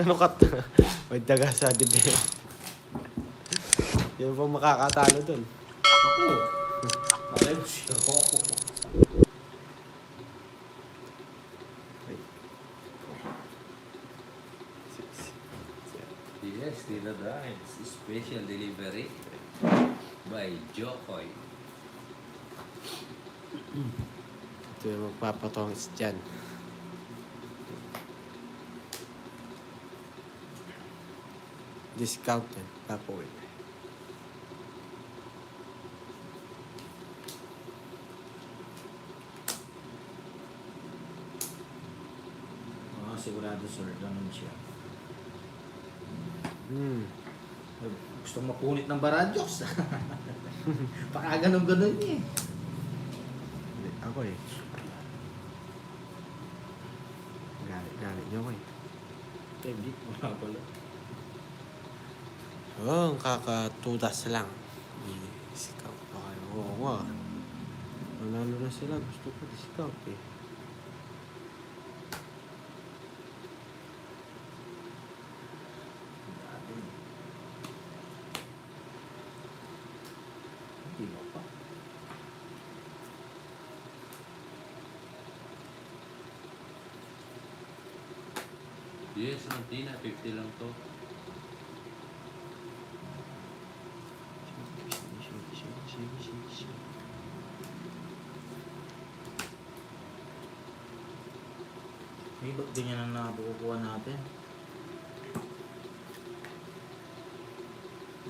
Ano ka? May daga sa dibdib. Yan po makakatalo dun. Ako. Malay mo siya ako. Yes, Tino Drives. Special delivery by Jokoy. Ito yung magpapatongis dyan. Discount yan. Papawin. Sigurado sir, ganun siya. Gusto mapunit ng Baradyoks. Baka ganun-ganun niya eh. Hindi, ako eh. Galit niyo ko eh. Hindi, wala pala. Oo, kakatudas lang. Discount pa kayo. Oo nga. Manalo na sila. Gusto ko discount eh. Hindi mo pa. Yes, Mantina. 50 lang to. May ba't ganyan ang nabukukuha natin?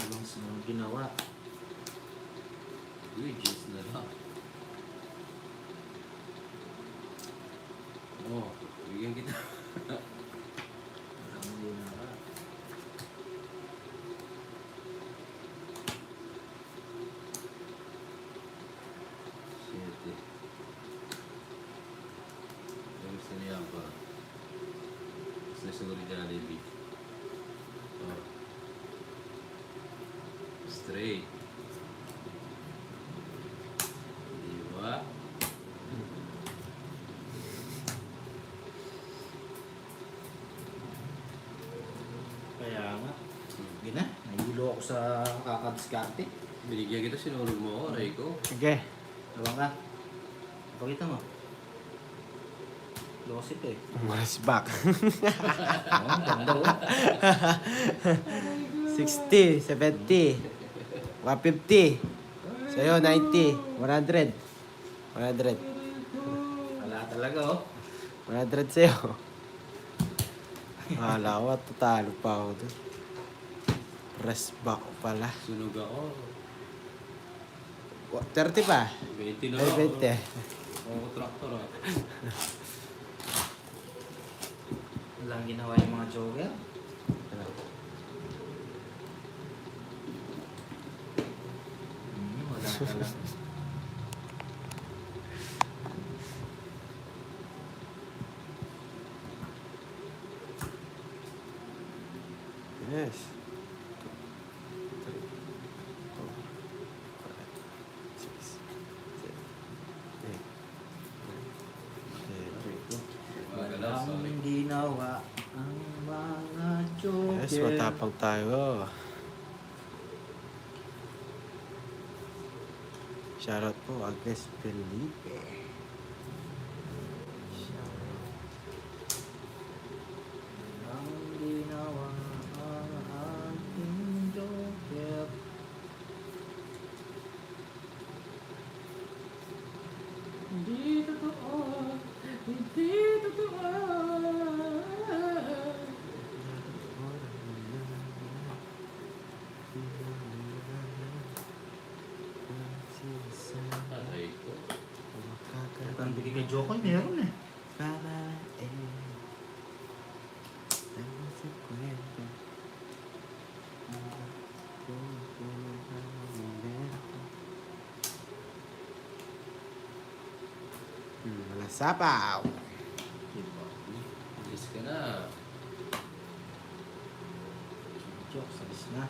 Ibang sa mga ginawa. Uy, just na lang. Oh, bigyan kita. Ang ginawa. Siete. Yung gusto niya ba? Gusto na siguro dyan na Levi. Oh. Straight. Diba? Kaya nga. Sige na. Nahilo ako sa kakadiskarte. Binigyan kita, sinulog mo ako, Rico. Sige. Tawang ka. Pakita mo. Losit eh. Umalas back. Oo, ang ganda oh. 60, 70, 150. Sa'yo, 90, 100. 100. Wala talaga oh. 100 sa'yo. Alawa, tatalo pa ako doon. Press back pala. Sunog ako. 30 pa. 20 na Ay, ako. 20. Oo, traktor ah. Walang ginawa yung mga jogger. Wala talaga. Yes. 2, 3, 4, 5, 6, 7, 8, 9, 10. Walang ginawa ang mga jogger. Yes, matapang tayo. Shoutout po, Agnes Felipe. Walang ginawa ang ating jogger. Hindi totoo. Hindi totoo. Rico. Ang bigay kay Jokoy, meron eh. Wala sapaw. Diba? Alis ka na. Joke, salis na.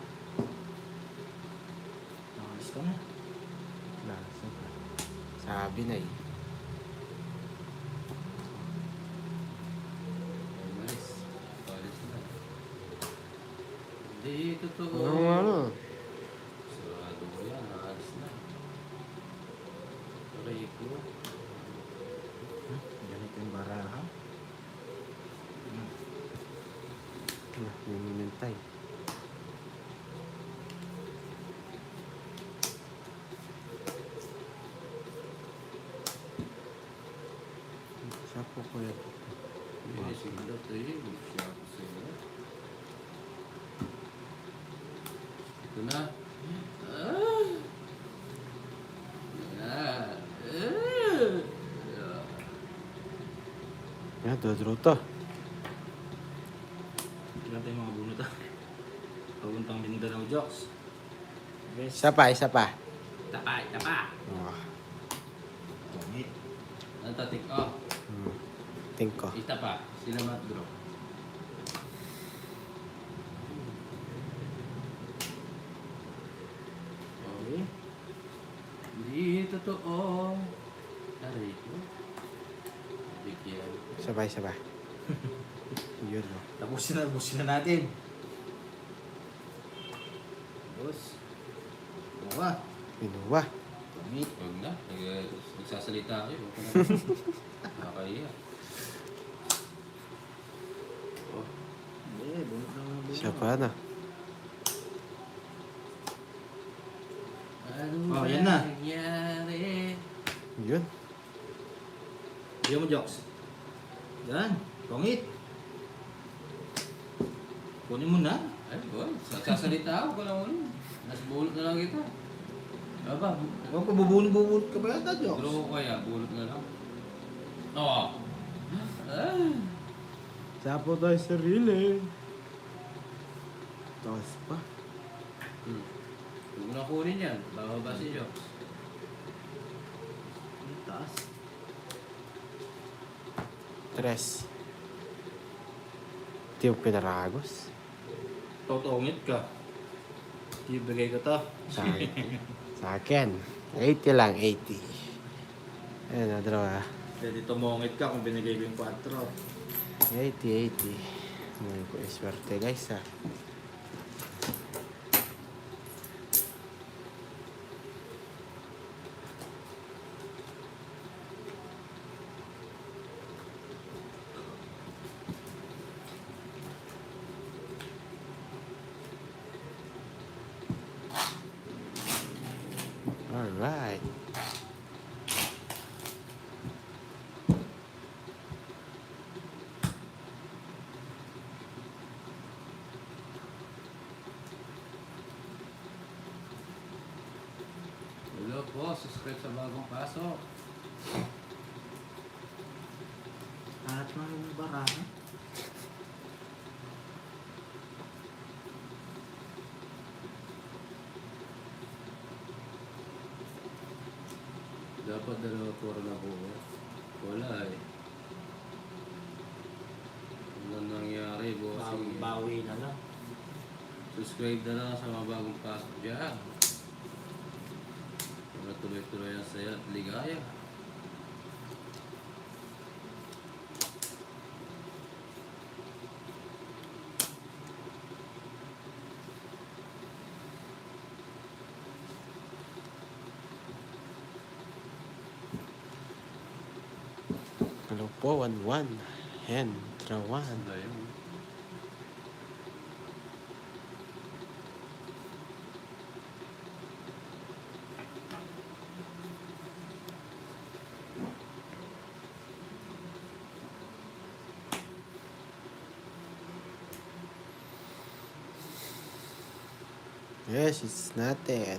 Nakalis ka na. Wala sapaw. Sabi na eh. Umalis. Umalis na. Hindi, totoo. Ano? Sarado ko yan, naalis na. Aray ko. Ganito yung baraha. Minintay. Siya po ko yan. Hindi, sila tayo. Siya ko sila. Ito na. Ah! Ah! Yan, draw to. Tingnan tayo mga bunot ah. Paguntang Mindanao Jokes. Best. Isa pa, isa pa. Tapa, tapa. Oh. Pangit. Ang tatik, oh. Think ko. Ita pa. Sila mag-draw. Okay. Hindi totoo. Aray ko. Bigyan. Sabay, sabay. Yun, no. Tapusin na natin. Boss. Buka. Pinuwa. Pangit. Huwag na. Nagsasalita kayo. Huwag ka na. Nakakahiya. Oh. Hindi, bunot na mga bunot. Siya pa na. Ano Oh, ba yan na. nangyari? Yun. Bigyan mo Jokes. Yan. Pangit. Kunin mo na. Ay, boy. Nagsasalita ako. Wala mo rin. Nasa bulot na lang kita. Aba, Huwag ka bubunot ka ba yata, Jokes? draw ko kaya. Bulot na lang. Oo. Ah. Sapo tayo sarili. Taas pa. Huwag mo na kunin yan. Bababa si Jokes. Ang taas. Tres. Ito yung pinaragos. Totongit ka. Ibigay ko to. Sa akin. Sa akin. 80 lang, 80. Ayan na, draw ah. Pwede tumongit ka kung binigay ko yung 4. 80, 80. Ngayon ko iswerte guys ah. Alright. Hello po. Subscribe sa bagong pasok. At mga baraha. Dapat dalawa puro na buo. Wala eh. Ano nangyari, bossing? Bawi na lang. Subscribe na lang sa mga bagong pasok dyan. Para tuloy-tuloy ang saya at ligaya. Hello po, 1-1. And draw 1. Ano yun? Yes, it's natin.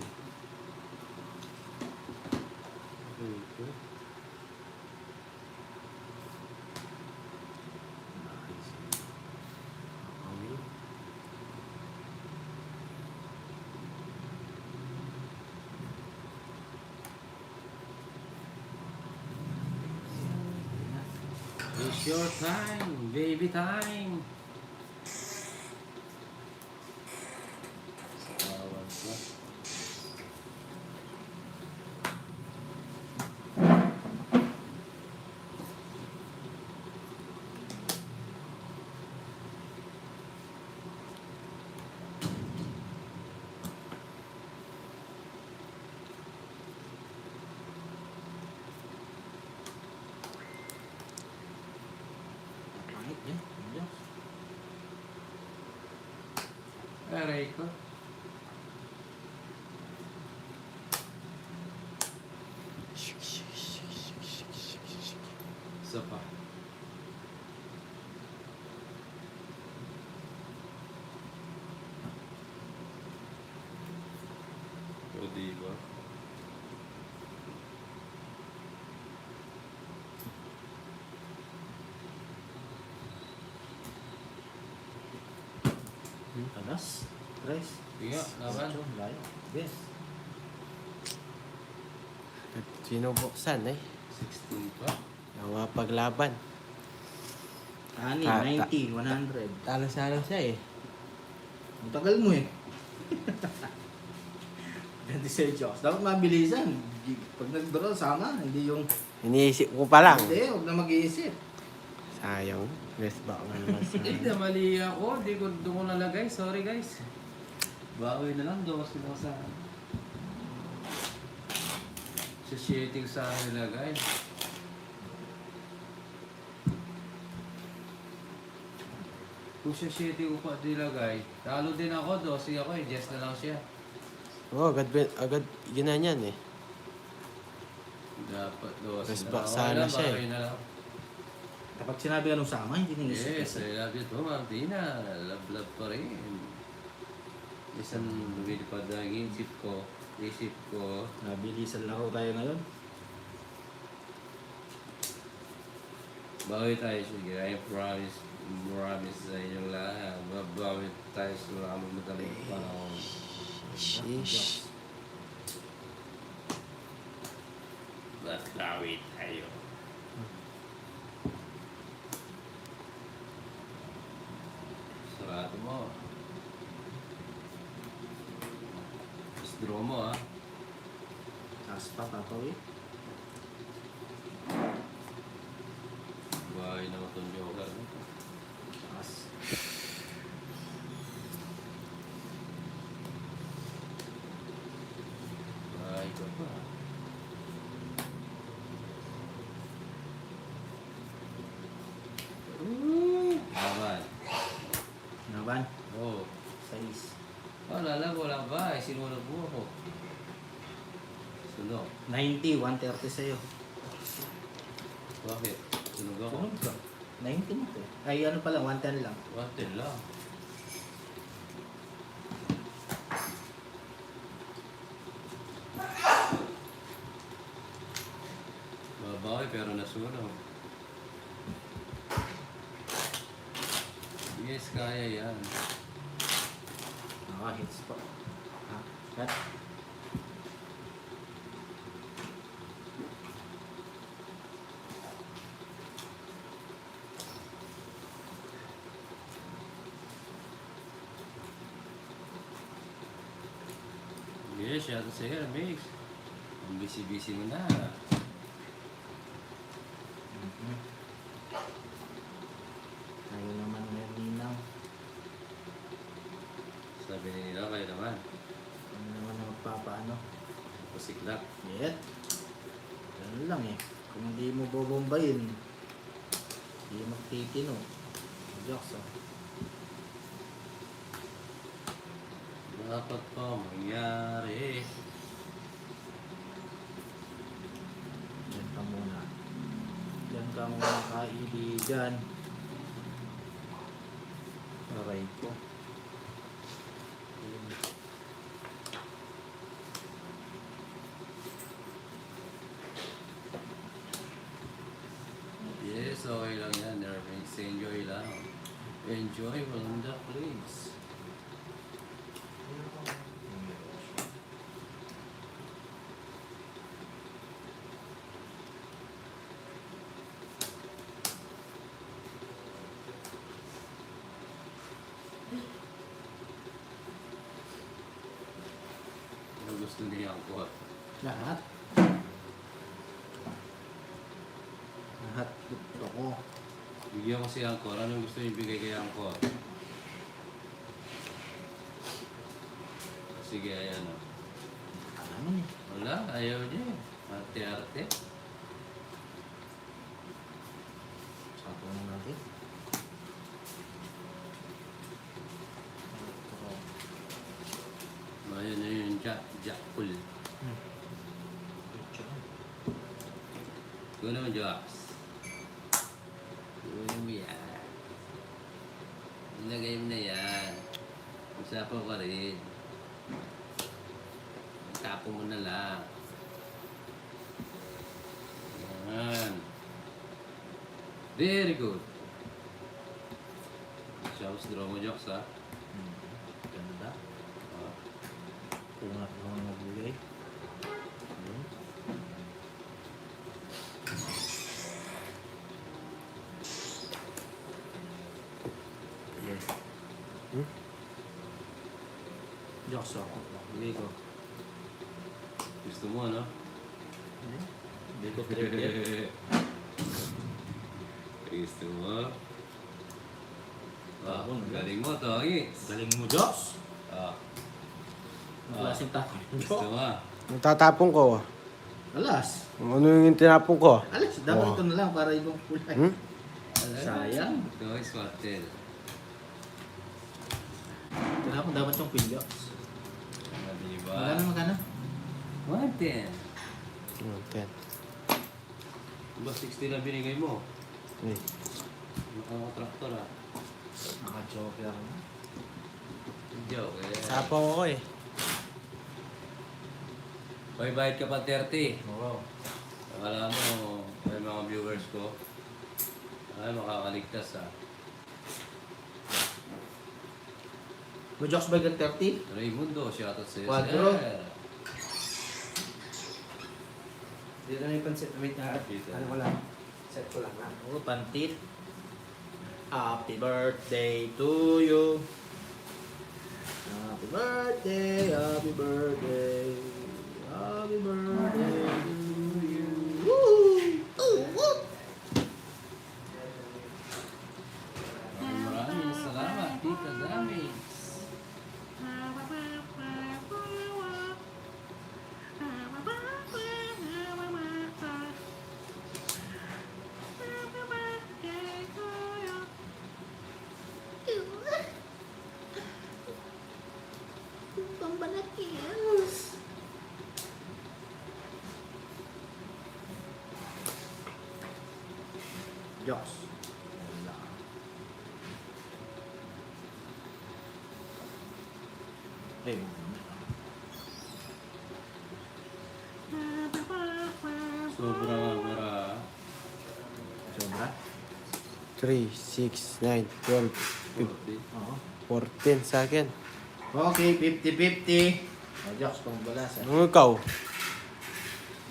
It's your time, baby time. Bawal ka. Aray ko. Isa pa. O diba? Alas. Tres. Tiga, laban. Layo. Yes. At sinubuksan eh. 16 pa. Yung mga paglaban. Ani, Ah, 90, 100. Talo-salo siya eh. Ang tagal mo eh. 26 jokes. Dapat mabilisan. Pag nag-draw, sama. Hindi yung... Iniisip ko pa lang. Hindi, huwag na mag-iisip. Sayang. Best ba nga naman sa... Hindi na mali ako. Hindi ko doon ko nalagay. Sorry guys. Bawi na lang. Doon ko sa... Sa shitting sa akin nilagay. Kung sa shitting ko pa nilagay, talo din ako. 12 ako eh. Just na lang siya. Oo, agad ginanyan eh. Dapat 12 Mas na. ba- Okay sana lang, siya eh. bawi na lang. Kapag sinabi ka nung sama, hindi nilisip. Yes, I love you too, Martina. Love pa rin. Isang lumilipad ang isip ko. Nabilisan lang ako tayo ngayon. Bawi tayo, sige. I promise sa inyong lahat. Bawi tayo sa mga madaling panahon. Sheesh. Bawi tayo. Sarado mo. Just draw mo, ah. Taas pa, tatawid. Bawi na itong joker. Taas. Bawi ka pa. Laban. Naban. Oo. 6. Wala ba? Sinunod mo ako. Sunog. 90, 130 sa'yo. Bakit? Sunog ako. Sunog ka. 90 mo to. Ay, ano pala, 110 lang. Water lang. Babawi pero nasunog. Yes, kaya yan. Hits pa. Cut. Yes, shout out sa'yo, Mix. Ang busy-busy mo na. Tayo naman ngayon linaw. Sabi nila kayo naman. Ano naman na magpapaano? Pasiklap. Yet. Ganun lang eh. Kung hindi mo bobombayin, hindi magtitino. Jokes oh. Dapat pa mangyari. Diyan ka muna. Diyan ka muna kaibigan. Aray ko. Yes, okay lang yan. Nervings, enjoy lang. Enjoy from the place. Ano gusto niya ako? Lahat. Lahat gusto ko. Bigyan ko si Angkor. Anong gusto niyo ibigay kay Angkor? Sige, ayan o. Ano eh. Wala, ayaw niya. Arte-arte. Sapo na natin. Jackpul. Ito. Ikaw naman, Jox. Kunin mo yan. Ilagay mo na yan. Usapan ka rin. Tapo mo na lang. Yan. Very good. Shows draw mo, Jox, ha? Ganda. Ah. Kungat mo ang nabulay. Yun. Yes. Hmm? Jokes ako. Bigay ko. Gusto mo, no? Bigay ko trip. Gusto mo? Ah, Tapon, galing mo, Tongits. Galing mo, Jokes. Ah, Ang klaseng tako. gusto mo? Magtatapon ko. Alas. Ano yung tinapon ko? Alas. Dapat Oh. ito na lang para ibang kulay. Hmm? Sayang. Tongits, cocktail. Tinapon dapat yung Queen Jokes. Ah, diba? Magkano? 110. 10. Ba, 60 na binigay mo? Eh. Nakakatraktor, ah. Naka-joke ako. Joke, eh. Sapaw ako eh. May bayad ka pa 30. Oo. Akala mo, may mga viewers ko. Ay, makakaligtas, ah. May Jokes ba yung 30? Raymundo, shoutout sa'yo, Quadro. sir. Dito na yung pansit. Wait na. Ano ko lang? Set ko lang. Oo, pantit. Happy birthday to you. Happy birthday, happy birthday. Happy birthday to you. Woo! Woo! Maraming salamat, Tita Damis. Jokes. Eh, Sobrang mura. sobra? 3, 6, 9, 12, 40. Oo. 14 sa akin. Okay, 50-50. Oh, Jokes, kung balas. Ano ikaw?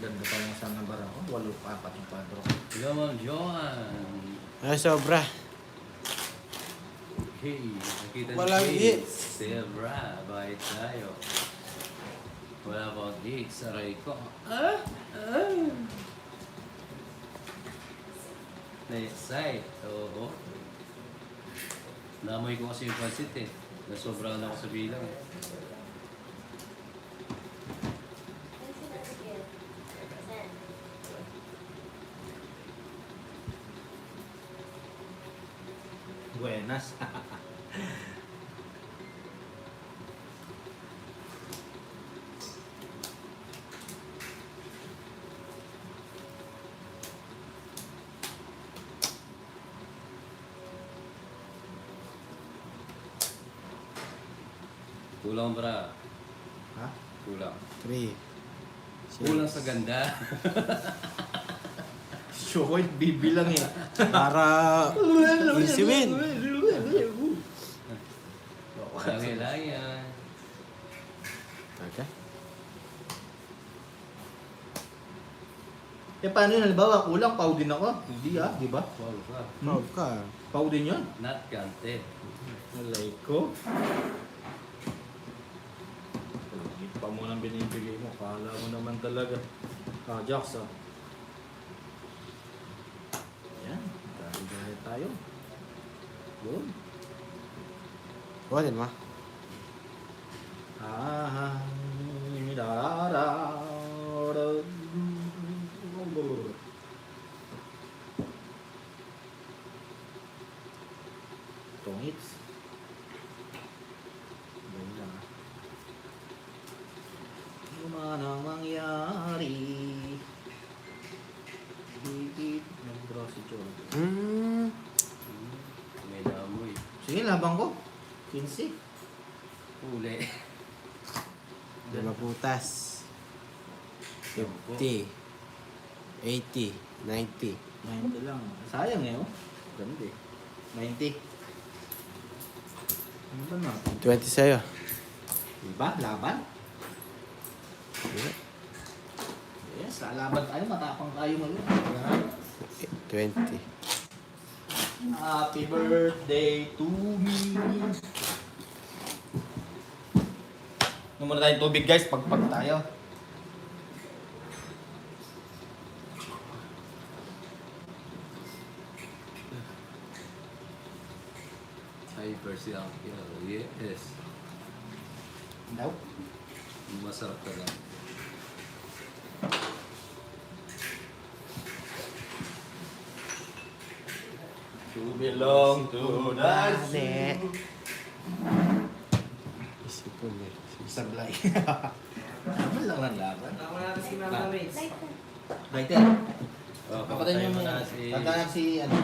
Ganda pa yung isang number ako. 8-4 yung kwadro. Come on, Johan. Ay, sobra. Hey, nakita Walang niyo, hits. Zebra, bayad tayo. Wala pang hits, aray ko. Na-excite, oo. Namoy ko kasi yung pansit eh. Nasobrahan ako sa bilang eh. Buenas. Kulang bra. Ha? Kulang. 3. Kulang sa ganda. Sure, bibilang eh. Para easy win. Lang yan. Okay. Eh, paano yun? Halimbawa, kulang, pau din ako. Hindi di ba? Wow ka. Proud ka. Pau din yun. Not counted. Alay ko. Hindi pa mo nang binibigay mo. Kala mo naman talaga. Jokes, Yan. Dahil tayo. Yun. Kuha din ma. Tongits. Ganun lang laban ko? 15. Huli. 5 butas. 50. 80. 90. 90 lang. Sayang eh, oh. Ganda eh. 90. Ano ba na? 20 sa'yo. Diba? Laban? Yes, lalaban tayo. Matapang tayo ngayon. 20. Happy birthday to me. Inom muna tayong tubig guys, pagpag tayo. Hyper siya. Yes. Daw? Masarap ka lang. To belong to the Dali. Isipon eh. Sablay. Laban lang lang laban. Ako natin si Mama Mates. Lighter. Oh, Kapatay niyo mo. si Pagkanak si ano.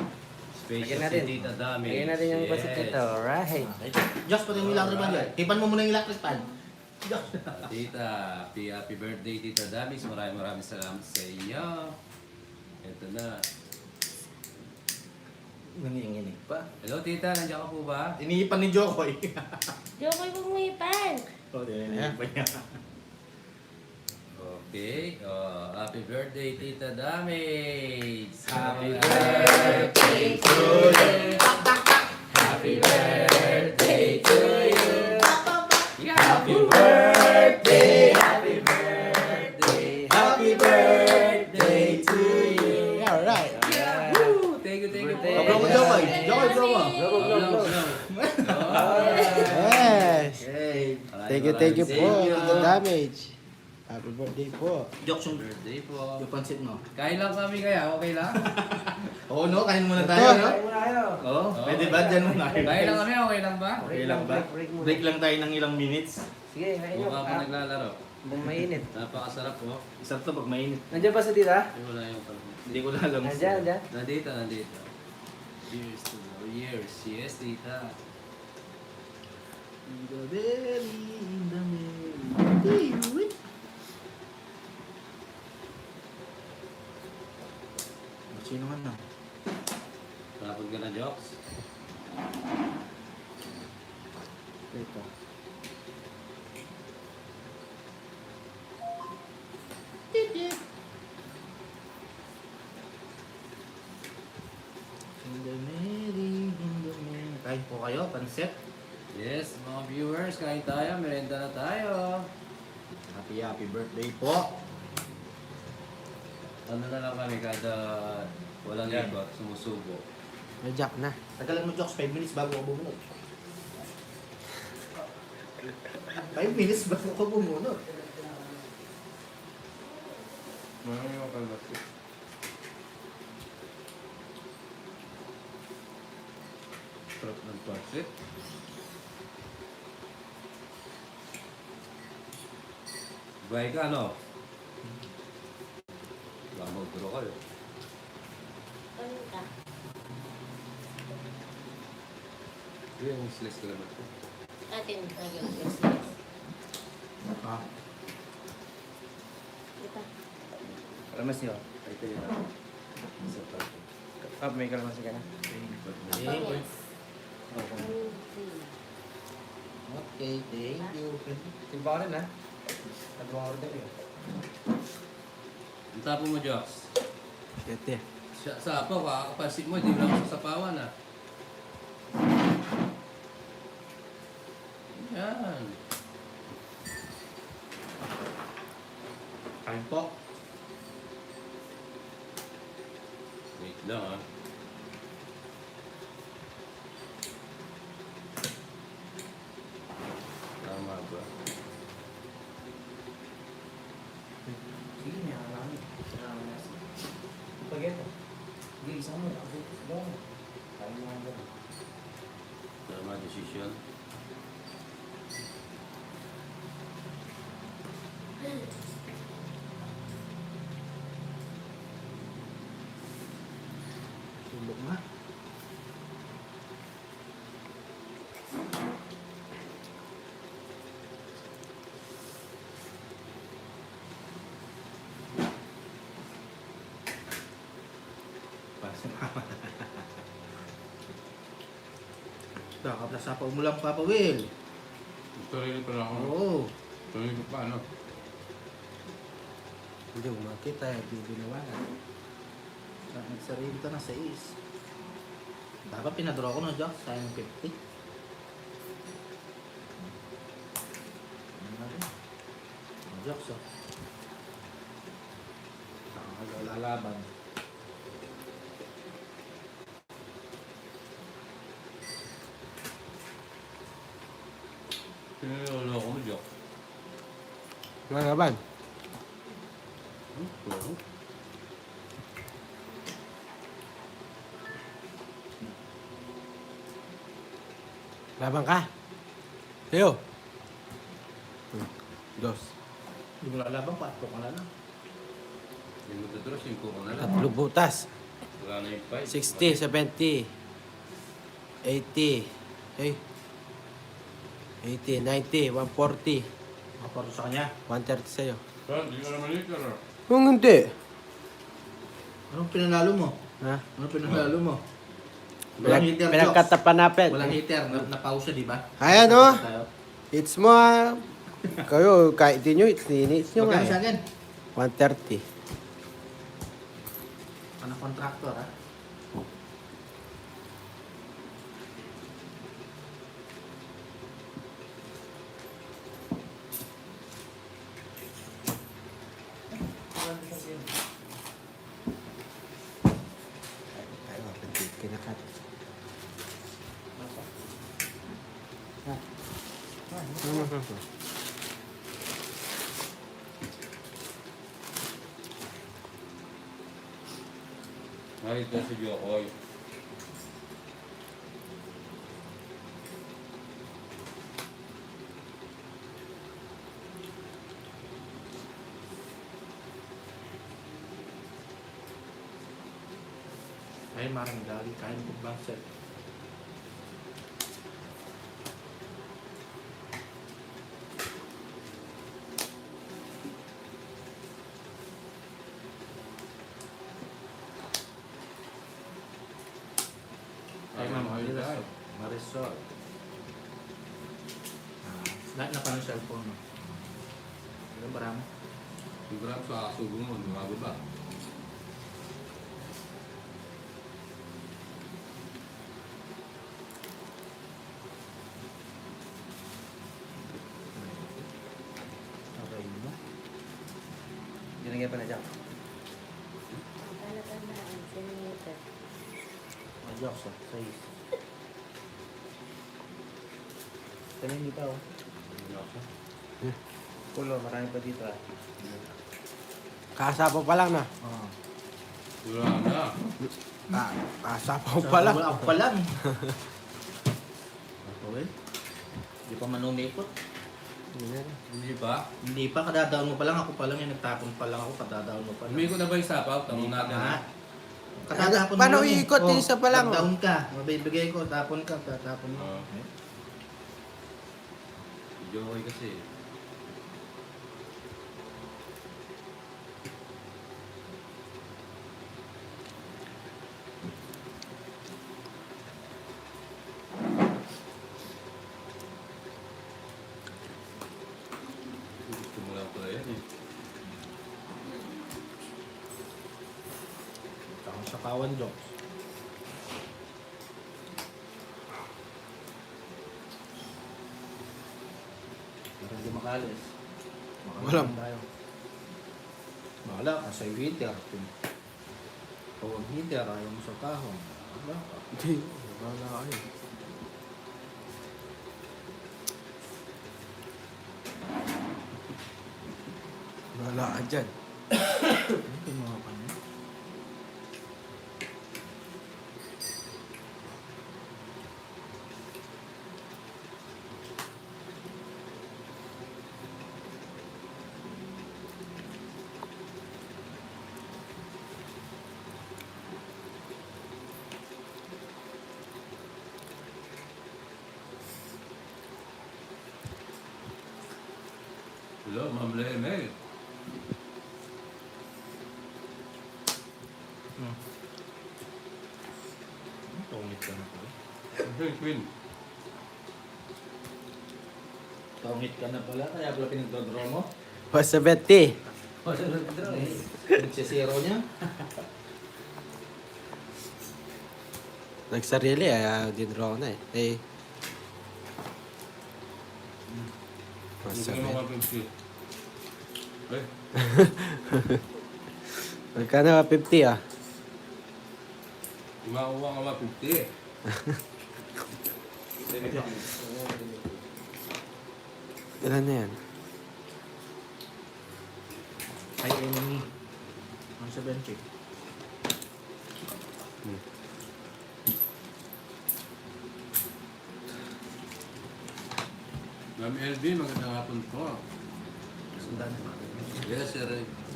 Special Lagyan natin. si Tita Dami. Lagyan natin yung pasit nito. Alright. Diyos, pati yung electric pan dyan. Hipan mo muna yung electric pan. Diyos. Tita, happy birthday Tita Damis. Maraming salamat sa iyo. Ito na. Nanginginig pa. Hello Tita, nandiyan ka po ba? Iniipan ni Jokoy. Jokoy pumipan. Oh, iniipan niya. Okay. Happy birthday Tita Damis. Happy birthday to you. Happy birthday to you. Happy birthday. Happy birthday. Happy birthday to you. Alright. Woo! Thank you po. Blow mo Jokoy. Jokoy, blow mo. Blow. Yes. Hey. Thank you po. The damage. Happy birthday po. Jokes yung Birthday po. yung pansit mo. Kain lang kami kaya, okay lang? Oo, no? Kain muna tayo, no? Kain muna kayo. Oo, pwede ba? Dyan muna. Kain lang kami, okay lang ba? Okay lang ba? Break muna. Break lang tayo ng ilang minutes. Sige, kain nyo. Mukha pa naglalaro. Habang mainit. Napakasarap po. Isang to pag mainit. Nandiyan ba sa tita? Ay, wala yung pala. Hindi ko lang alam. Nandiyan. Nandito. Cheers to the years. Yes, tita. In the very Sino man na? Tapos ka na jokes. Ito. Kain po kayo, pansit. Yes, mga viewers, kain tayo. Merenda na tayo. Happy birthday po. Ano na lang kami kada walang Yan. ikot, sumusubo. May jack na. Tagalan mo jokes, 5 minutes bago ako bumunod. 5 minutes bago ako bumunod. Marami yung kalbati. Sarap ng pansit. Buhay ka, ano? Baka mag-draw kayo. Ano ka? Yung slice ka naman po. Atin lagyan ko. Ah, Ito. Kalamas nyo. Ito yun. Isa pa. Kap, may kalamas ka na. Pangis. okay, thank you. Timpa ko rin ha. Nagawang order yun. Ang tapo mo, Jox. Yate. Sa apaw, kakakapansin mo, hindi mo lang sa sapawan, ah. Yan. Kain po. Wait lang, ah. Tama ba? Sige, may alam. Pag ito. Sige, isang mo. Ako, doon. Kaya mo nga doon. Tama decision. Tulog na. Nakapnasapaw mo lang, Papa Will. Gusto rin pala ako. Oo. Gusto rin pa ano. Hindi mo makita eh, di binawalan. Nagsarili ka na sa is. Dapat pinadraw ko no, Jack. Sayang 50. Ano natin? Jack, so. Lalaban. Pinilolo ko mo, Jok. Mga laban. Oo. Laban ka. Teo. Dos. Hindi mo lalaban, 4 ka na lang. Hindi mo tuturo, 5 ko na lang. 3 butas. Wala na yung 5. 60, 70, 80, eh, 80, 90, 140, Maparo sa kanya. 130 sa'yo. Saan? Di ka naman ito, no? Kung hindi. Anong pinanalo mo? Ha? Anong pinanalo mo? Walang hitter, Jokes. Pinagkatapanapin. Walang hitter. Na-pause siya, di ba? Ayan, oh. Tayo. It's mo, kayo, kahit di nyo, it's nyo nga Magkano sa eh. akin? 130. Ano contractor, ha? Tayo, kinakat. Ay, ito si Jokoy. Ay, marang dali. Kain ko ba, sir? Ay, ma'am, Marisol. Marisol. Lahat na pa ng cellphone mo. Ano ba ramo? Sigurado sa kasubo mo, lumago ba? Okay mo. Ginagyan pa na dyan. Talaga na, ang centimeter. Jokes, oh. Size. Kaya hindi pa, oh. Pulo, marami pa dito ah. Kasapaw pa lang na. Oo. Wala na. Kasapaw pa lang. Ako pa lang. Okay. Hindi pa man umikot. Hindi ba? Hindi pa, kadadaon mo pa lang. Ako pa lang yung nagtapon pa lang ako. Kadadaon mo pa lang. Umiko na ba yung sapaw? Tanong natin. Ha? Katagahapon mo Paano lang eh. iikot? Yung isa pa lang, oh. Down ka. Mabibigay ko. Tapon ka. Tatapon mo. Oo. Eh. Jokoy kasi. Gusto mo lang pala yan eh. Saka sa kawan jokes. Parang di makalis. Walang. Tayo. Wala ka sa heater. Kung ang heater, ayaw mo sa kahon. Wala ka. Hindi. Wala kayo. Wala ka dyan. Ano yung mga kanya? Hello, Ma'am Leme. Tongit ka na pala. Queen. Tongit ka na pala, kaya pala pinagdodraw mo. Was 70. Nagsisiro niya. Nagsarili, dinraw ko na eh. Eh. Was Hindi ko 70. 150. Eh, Magkano 50 ah? makuha ka 150 eh. Ilan na yan? Ay, enemy. 170. Ma'am LB, magandang hapon po. Sundan. Yes, Sir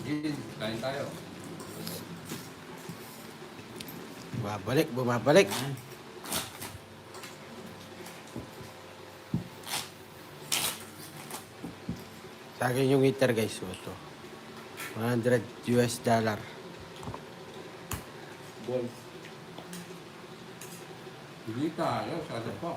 Jean, kain tayo. Bumabalik. Ayan. Sa akin yung heater guys, ito. $100 US. Golf. Hindi tayo, sada po.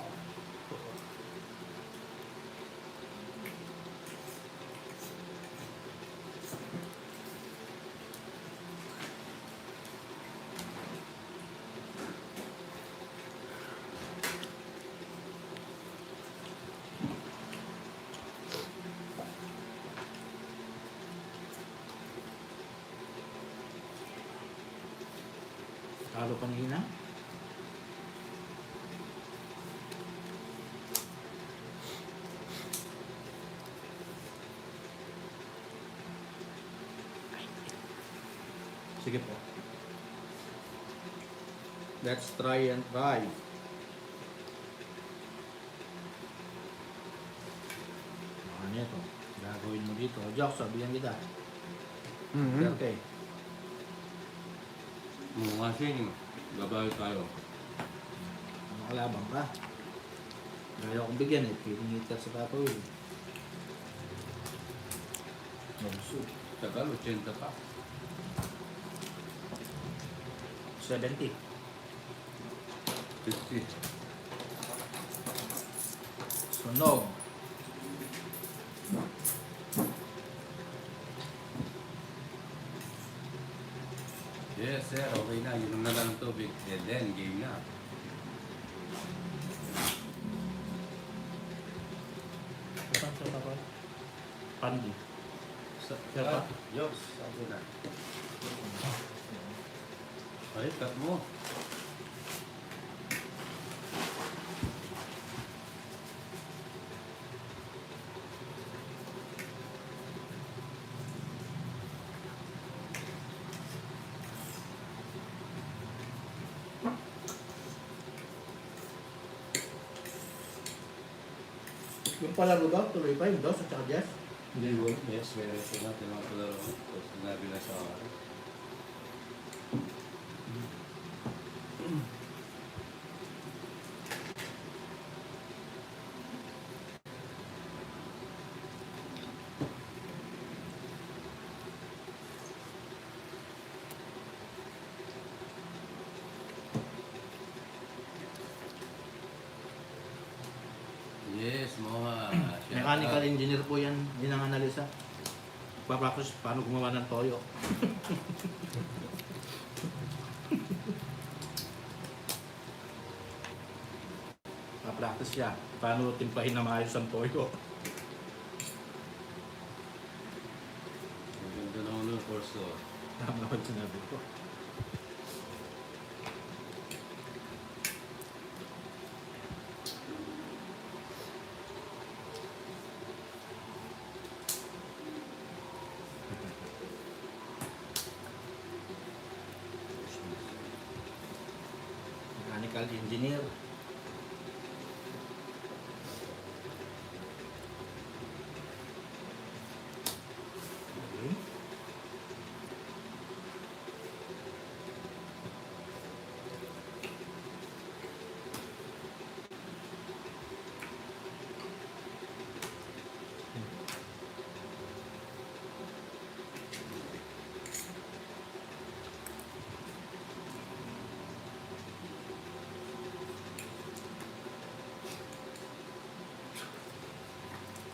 Talo kanina. Sige po. Let's try and try. Ano ito? Gagawin mo dito. Joke, sabihan kita. Okay. Mga kasing, babae tayo. Ano kalabang ka? Gaya kong bigyan eh. Feeling hitter sa Papa Will. Nagsu. Tagal, 80 pa. 70. 50. Sunog. Yes, sir, okay na. Yun na lang ang tubig. And then, game na. Saan sa Papa? Pandi. Sa Ah, Yos, sabi na. Ay, cut mo. Yung palaro daw, tuloy pa yung dos at saka Jess. Hindi ko. Yes, meron siya natin mga palaro. Tapos sinabi na sa akin. Yes, mga Mechanical engineer po yan, yun ang analisa. Papractice paano gumawa ng toyo. Papractice siya, paano timplahin na maayos ang toyo. Maganda na ulo, course ko. Tama naman sinabi ko. Mechanical engineer. Okay.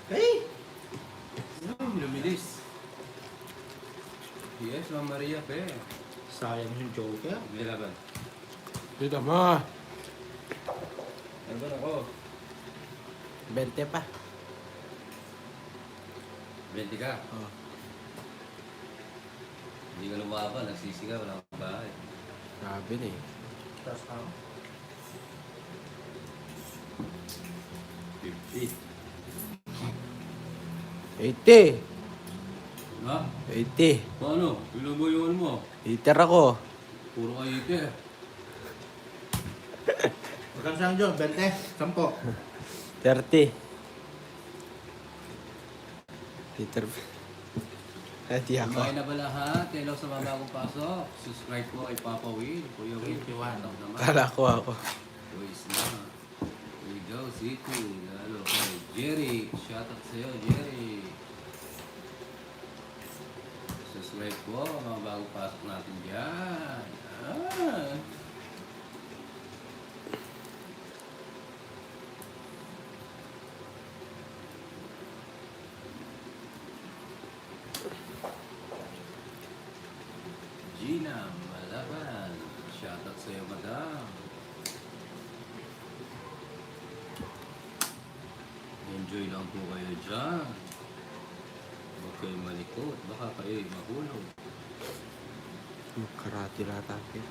Hey! Ay, lumilis. Yes, Ma'am Maria, pe. Sayang yung joker. May laban. Dito mo. Ano ba ako? 20 pa. 20 ka. Oh. Hindi ka lumaban, nagsisigaw, wala kang bahay. Grabe na eh. Tapos ako. 50. 80. Ha? 80. Paano? Ilan ba yung ano mo? Iter ako. Puro kayo ito eh. Magkano saan dyan? 20? 10? 30. Iter. Di ako. Kumain na ba lahat? Hello sa mga bagong pasok. Subscribe po kay Papa Will. Kuya Will. 21. Tawag naman. Kala ko ako. Boys na. Ligaw City. Lalo kay Jerry. Shoutout sa'yo, Jerry. Subscribe po mga bagong pasok natin dyan. Ah. Gina Malaban. Shoutout sa'yo, madam. Enjoy lang po kayo dyan. Huwag kayo malikot. Baka kayo mahulog. Karate lahat akin.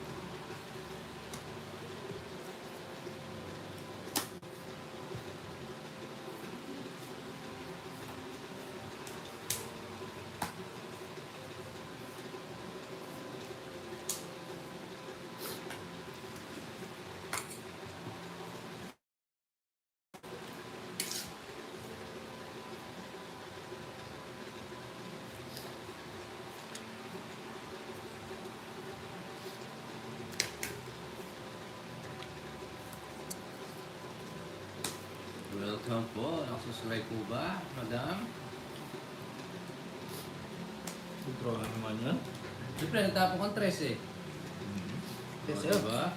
Welcome po. Nakasusubscribe po ba, madam? Draw naman yan. Siyempre, natapos kang 13 eh. Yes, O, sir. diba?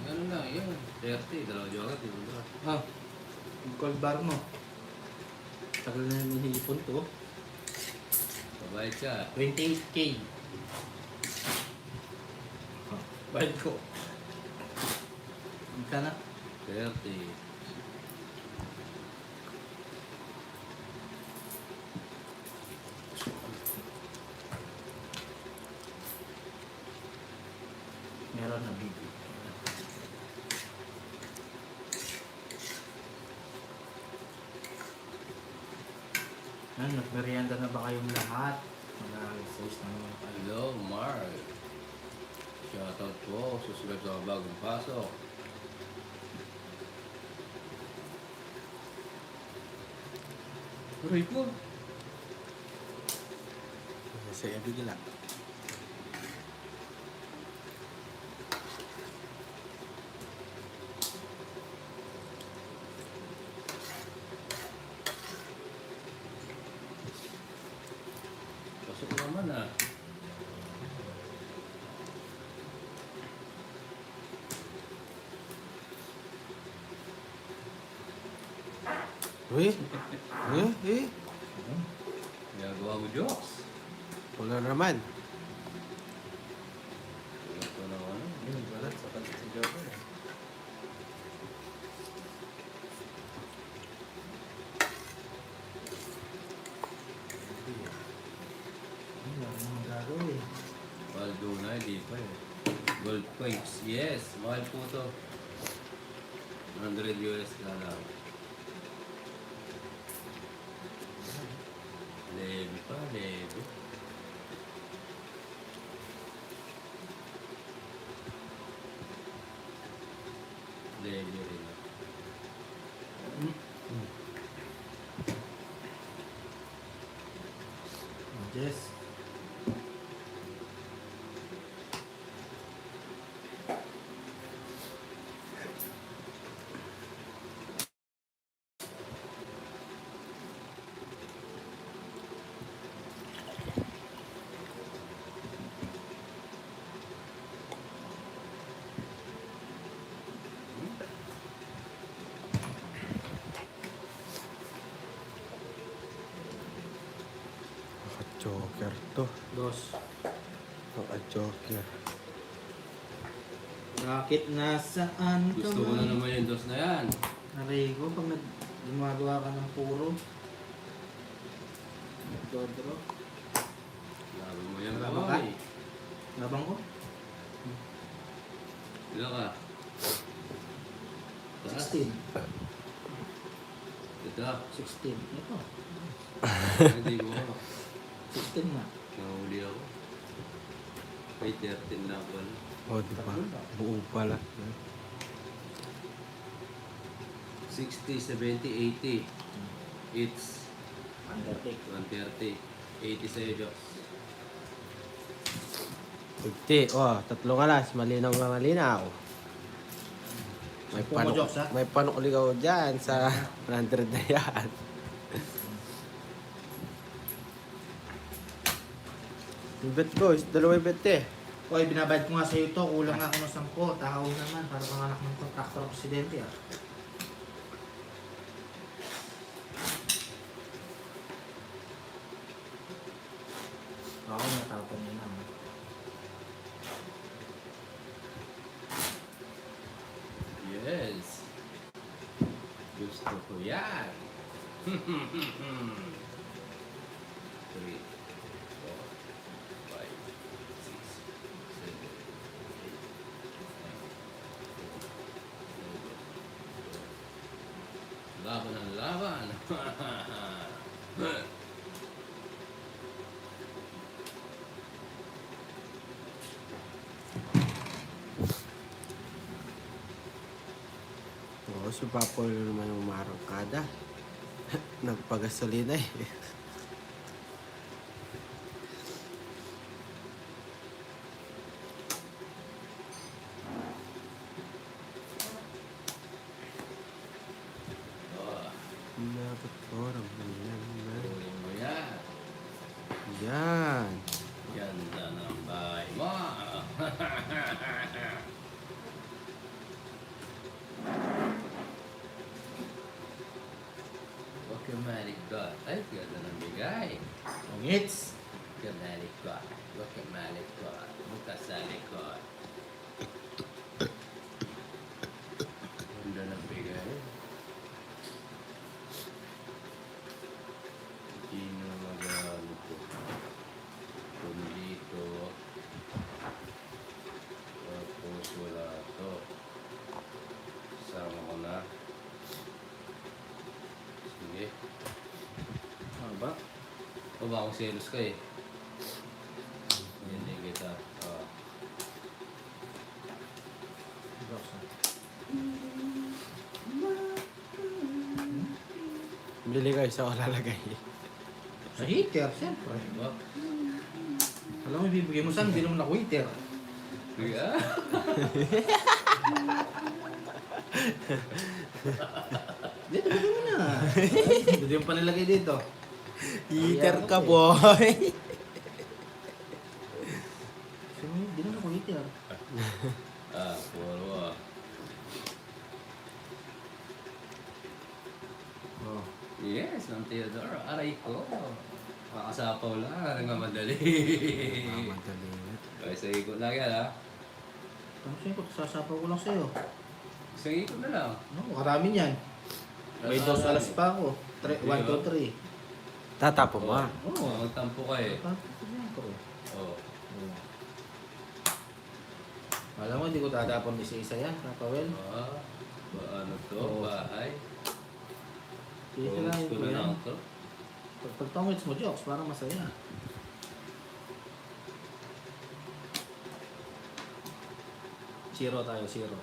Ganun lang, yun. 30, dalawa jogat, diba? Ah, yung cold bar mo. Tagal na yung hinipon to. Pabayad ka. 28K. Ah, bayad ko. Ang ka na? 30. Meron na bibi. Yan, nagmerienda na ba kayong lahat? Mag-alis na naman kayo. Hello, Mark. Shoutout po. Susunod sa mga bagong pasok. Aray po. Saya bigla. Pasok naman ah. Eh. Ginagawa mo jokes. Wala naman. Ito na ano. Yun, balat sa kanila si Joker. Wala namang gagawin. Paldo na, hindi pa eh. Gold coins. Yes, mahal po to. 100 US ka lang. Leve pa, leve. Leve rin. Yes. Joker to. Dos. Joker. Bakit nasaan ka Gusto ko na naman yung dos na yan. Narigo, pag gumagawa ka ng puro. Dodro. Laban mo yan, Laban ka? boy. Labang ko? Ilan ka? Taas. 16. Ito. 16. Ito. Hindi mo ako. 16 nga. Nahuli ako. May 13 lang pala. O, di ba? Buo pala. 60, 70, 80. It's Undertake. 130. 80 sa'yo, Joks. 50. Oh, tatlong alas. Malinaw na malinaw. May Sampu mo, Joks, ha? may panukli ka dyan sa 100 na yan. Yung bet ko, is dalawa yung bet eh. Oy, binabayad ko nga sa'yo to. Kulang nga ako ng 10. Takaw naman. Para kang anak ng kontraktor o presidente ah. Ako natapon niya naman. Yes. Gusto ko yan. 3, 4, 5, 6, 7, 8, 9, 10. Laban ang laban. Oo, si Papo naman yung marangkada. Nagpagasolina eh. Oh, Dapat orang yan. tuloy mo yan. Yan. Ganda ng bahay mo. Huwag kang malikot. Ay, ganda ng bigay. Ongits! Huwag kang malikot. Huwag kang malikot. Buka sa likod. Ganda ng bigay. Hindi na magano ko. Kundi ito. Tapos wala to. Sama ko na. Sige. Ano ba? O ba akong selos ka eh. Hindi kita. Box ah. Bili kayo sa lalagay. Sa heater, siyempre. Diba? Alam mo, ibibigay mo saan, hindi naman ako heater. Biga? Dito, bigay mo na. Dito yung panilagay dito. Heater ka, boy. Sabi mo, hindi naman ako heater. Puro ah. Oh. Yes, Ma'am Theodore. Aray ko. Makasapaw lang. Nagmamadali. Madali. Okay, sa ikot lang yan ha. Ano sa'yo ko, sasapaw ko lang sa'yo. Sa ikot na lang. No, karami niyan. May 2 alas pa ako. 1, 2, 3. Tatapo mo. Oo. Magtampo ka eh. Oo. Oo. Alam mo, hindi ko tatapon isa-isa yan, Kapawel. Ano to? Oo. Bahay? Isa lang Gusto ko na yan. lang to? Pag tongits mo, jokes, parang masaya. Zero tayo, zero.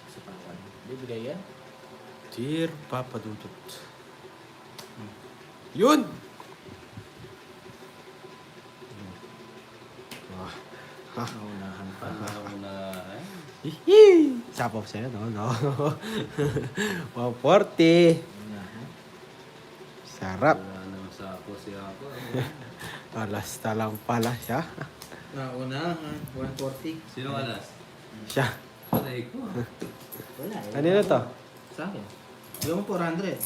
Sa pawan. Bibigay yan? Dear Papa Dudut. Yun! Ah. Ha. Naunahan pa. Panaunahan. Hihi! Sapaw sa'yo, no? No. 140. Naunahan. Sarap. Wala naman sa ako siya ako. Alas na lang pala siya. Naunahan. 140. Sino alas? Siya. Aray ko. Wala eh. Kanino to? Sa akin. Yung 400.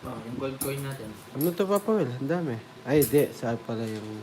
Oh, yung gold coin natin. Ano to, Papa Will? Ang dami. Ay, di. Saan pala yung...